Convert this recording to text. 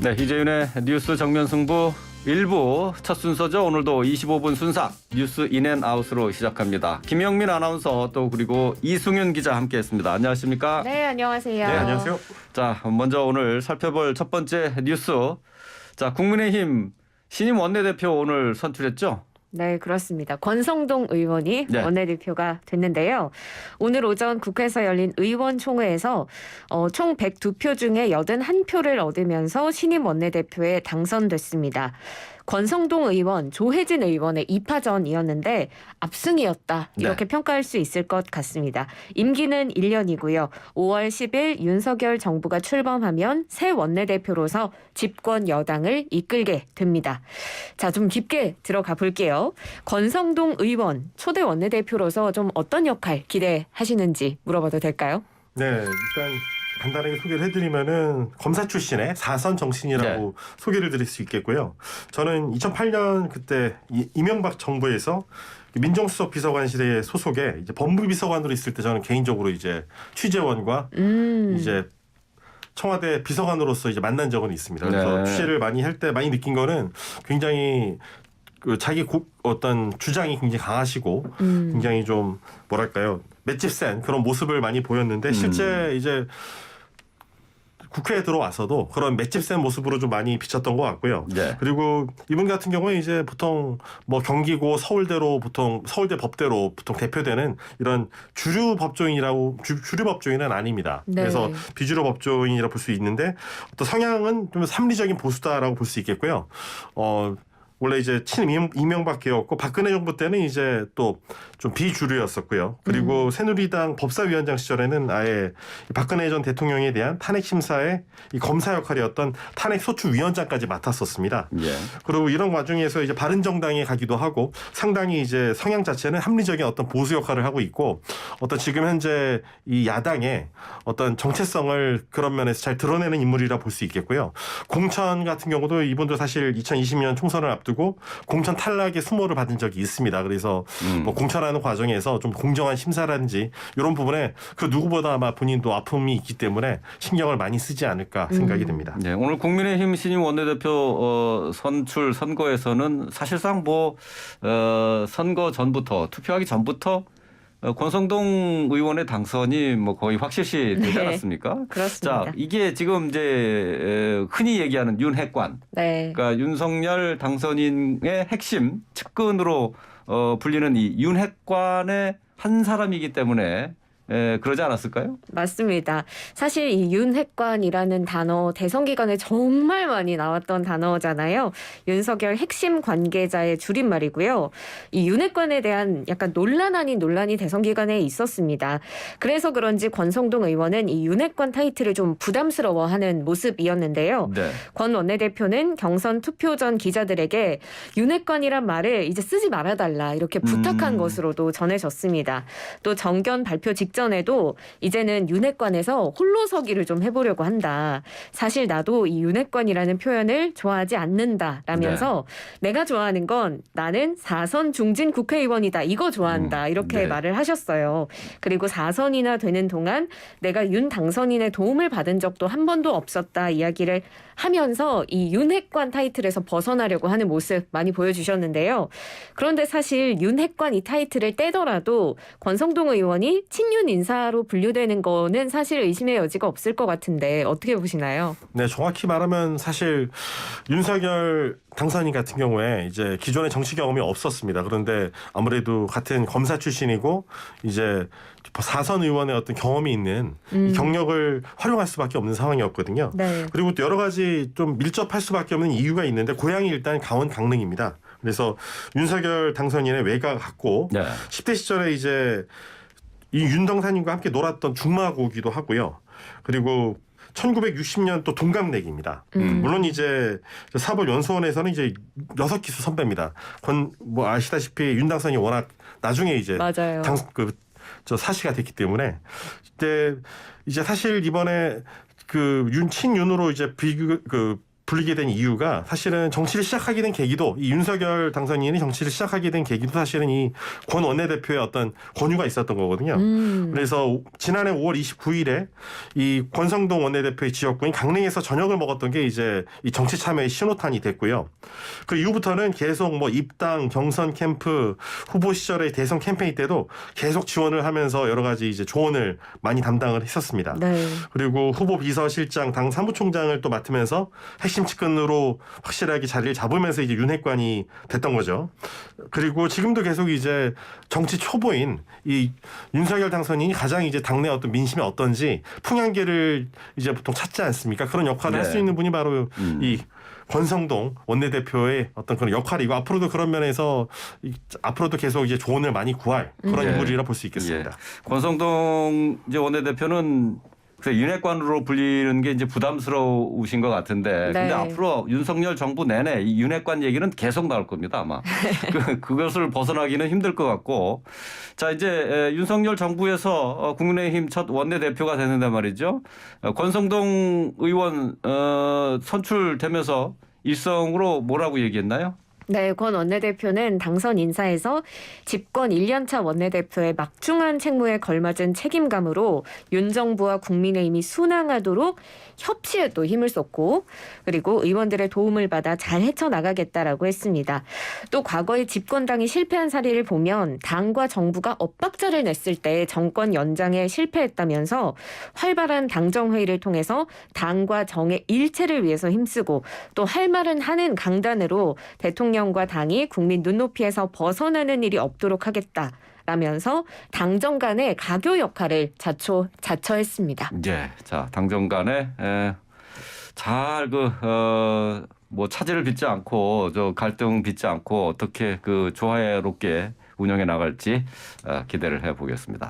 네, 이재윤의 뉴스 정면 승부 1부 첫 순서죠. 오늘도 25분 순삭 뉴스 인앤아웃으로 시작합니다. 김영민 아나운서 또 그리고 이승윤 기자 함께했습니다. 안녕하십니까? 네, 안녕하세요. 네, 안녕하세요. 자, 먼저 오늘 살펴볼 첫 번째 뉴스. 자, 국민의힘 신임 원내대표 오늘 선출했죠? 네, 그렇습니다. 권성동 의원이 네. 원내대표가 됐는데요. 오늘 오전 국회에서 열린 의원총회에서 총 102표 중에 81표를 얻으면서 신임 원내대표에 당선됐습니다. 권성동 의원, 조혜진 의원의 2파전이었는데 압승이었다. 이렇게 평가할 수 있을 것 같습니다. 임기는 1년이고요. 5월 10일 윤석열 정부가 출범하면 새 원내대표로서 집권 여당을 이끌게 됩니다. 자, 좀 깊게 들어가 볼게요. 권성동 의원, 초대 원내대표로서 좀 어떤 역할 기대하시는지 물어봐도 될까요? 네, 일단 간단하게 소개를 해드리면은 검사 출신의 4선 정신이라고 소개를 드릴 수 있겠고요. 저는 2008년 그때 이명박 정부에서 민정수석 비서관실의 소속에 이제 법무비서관으로 있을 때 저는 개인적으로 이제 취재원과 이제 청와대 비서관으로서 이제 만난 적은 있습니다. 그래서 취재를 많이 할 때 많이 느낀 거는 굉장히 그 자기 어떤 주장이 굉장히 강하시고 굉장히 좀 뭐랄까요 맷집 센 그런 모습을 많이 보였는데 실제 이제 국회에 들어와서도 그런 맷집 센 모습으로 좀 많이 비쳤던 것 같고요. 네. 그리고 이분 같은 경우에 이제 보통 뭐 경기고 서울대로 보통 서울대 법대로 보통 대표되는 이런 주류 법조인이라고 주류 법조인은 아닙니다. 네. 그래서 비주류 법조인이라고 볼 수 있는데 어떤 성향은 좀 합리적인 보수다라고 볼 수 있겠고요. 원래 이제 이명박계였고 박근혜 정부 때는 이제 또 좀 비주류였었고요. 그리고 새누리당 법사위원장 시절에는 아예 박근혜 전 대통령에 대한 탄핵 심사의 이 검사 역할이었던 탄핵 소추위원장까지 맡았었습니다. 예. 그리고 이런 과정에서 이제 바른정당에 가기도 하고 상당히 이제 성향 자체는 합리적인 어떤 보수 역할을 하고 있고 어떤 지금 현재 이 야당의 어떤 정체성을 그런 면에서 잘 드러내는 인물이라 볼 수 있겠고요. 공천 같은 경우도 이분도 사실 2020년 총선을 앞두고 공천 탈락의 수모를 받은 적이 있습니다. 그래서 뭐 공천하는 과정에서 좀 공정한 심사라든지 이런 부분에 그 누구보다 아마 본인도 아픔이 있기 때문에 신경을 많이 쓰지 않을까 생각이 듭니다. 네, 오늘 국민의힘 신임 원내대표 선출 선거에서는 사실상 뭐 선거 전부터 투표하기 전부터 권성동 의원의 당선이 뭐 거의 확실시 되지 않았습니까? 그렇습니다. 자, 이게 지금 이제 흔히 얘기하는 윤핵관, 네. 그러니까 윤석열 당선인의 핵심 측근으로 불리는 이 윤핵관의 한 사람이기 때문에 그러지 않았을까요? 맞습니다. 사실 이 윤핵관이라는 단어 대선 기간에 정말 많이 나왔던 단어잖아요. 윤석열 핵심 관계자의 줄임말이고요. 이 윤핵관에 대한 약간 논란 아닌 논란이 대선 기간에 있었습니다. 그래서 그런지 권성동 의원은 이 윤핵관 타이틀을 좀 부담스러워하는 모습이었는데요. 네. 권 원내대표는 경선 투표 전 기자들에게 윤핵관이란 말을 이제 쓰지 말아달라 이렇게 부탁한 것으로도 전해졌습니다. 또 정견 발표 직전에도 이제는 윤핵관에서 홀로서기를 좀 해보려고 한다. 사실 나도 이 윤핵관이라는 표현을 좋아하지 않는다라면서 내가 좋아하는 건 나는 4선 중진 국회의원이다. 이거 좋아한다. 이렇게 말을 하셨어요. 그리고 4선이나 되는 동안 내가 윤 당선인의 도움을 받은 적도 한 번도 없었다 이야기를 하면서 이 윤핵관 타이틀에서 벗어나려고 하는 모습 많이 보여주셨는데요. 그런데 사실 윤핵관 이 타이틀을 떼더라도 권성동 의원이 친윤 인사로 분류되는 거는 사실 의심의 여지가 없을 것 같은데 어떻게 보시나요? 네, 정확히 말하면 사실 윤석열 당선인 같은 경우에 이제 기존의 정치 경험이 없었습니다. 그런데 아무래도 같은 검사 출신이고 이제 4선 의원의 어떤 경험이 있는 이 경력을 활용할 수밖에 없는 상황이었거든요. 네. 그리고 또 여러 가지 좀 밀접할 수밖에 없는 이유가 있는데 고향이 일단 강원 강릉입니다. 그래서 윤석열 당선인의 외가 같고 10대 시절에 이제 이 윤당선인과 함께 놀았던 중마고기도 하고요. 그리고 1960년 또 동갑내기입니다. 물론 이제 사법연수원에서는 이제 6기수 선배입니다. 뭐 아시다시피 윤당선이 워낙 나중에 이제 맞아요. 사시가 됐기 때문에 그때 이제 사실 이번에 그 친윤으로 이제 불리게 된 이유가 사실은 정치를 시작하게 된 계기도 이 윤석열 당선인이 정치를 시작하게 된 계기도 사실은 이 권 원내대표의 어떤 권유가 있었던 거거든요. 그래서 지난해 5월 29일에 이 권성동 원내대표의 지역구인 강릉에서 저녁을 먹었던 게 이제 이 정치 참여의 신호탄이 됐고요. 그 이후부터는 계속 뭐 입당, 경선 캠프, 후보 시절의 대선 캠페인 때도 계속 지원을 하면서 여러 가지 이제 조언을 많이 담당을 했었습니다. 네. 그리고 후보 비서실장, 당 사무총장을 또 맡으면서 핵심 측근으로 확실하게 자리를 잡으면서 이제 윤핵관이 됐던 거죠. 그리고 지금도 계속 이제 정치 초보인 이 윤석열 당선인이 가장 이제 당내 어떤 민심이 어떤지 풍향계를 이제 보통 찾지 않습니까? 그런 역할을 할 수 있는 분이 바로 이 권성동 원내대표의 어떤 그런 역할이고 앞으로도 그런 면에서 앞으로도 계속 이제 조언을 많이 구할 그런 인물이라 볼 수 있겠습니다. 예. 권성동 이제 원내대표는 그래서 윤핵관으로 불리는 게 이제 부담스러우신 것 같은데, 네. 근데 앞으로 윤석열 정부 내내 이 윤핵관 얘기는 계속 나올 겁니다 아마. 그것을 벗어나기는 힘들 것 같고, 자 이제 윤석열 정부에서 국민의힘 첫 원내대표가 되는데 말이죠. 권성동 의원 선출되면서 일성으로 뭐라고 얘기했나요? 네, 권 원내대표는 당선 인사에서 집권 1년차 원내대표의 막중한 책무에 걸맞은 책임감으로 윤 정부와 국민의힘이 순항하도록 협치에 또 힘을 쏟고 그리고 의원들의 도움을 받아 잘 헤쳐나가겠다라고 했습니다. 또 과거에 집권당이 실패한 사례를 보면 당과 정부가 엇박자를 냈을 때 정권 연장에 실패했다면서 활발한 당정회의를 통해서 당과 정의 일체를 위해서 힘쓰고 또 할 말은 하는 강단으로 대통령과 당이 국민 눈높이에서 벗어나는 일이 없도록 하겠다라면서 당정 간의 가교 역할을 자처했습니다. 예, 자 당정 간에 잘 뭐 차질을 빚지 않고 저 갈등 빚지 않고 어떻게 그 조화롭게 운영해 나갈지 기대를 해보겠습니다.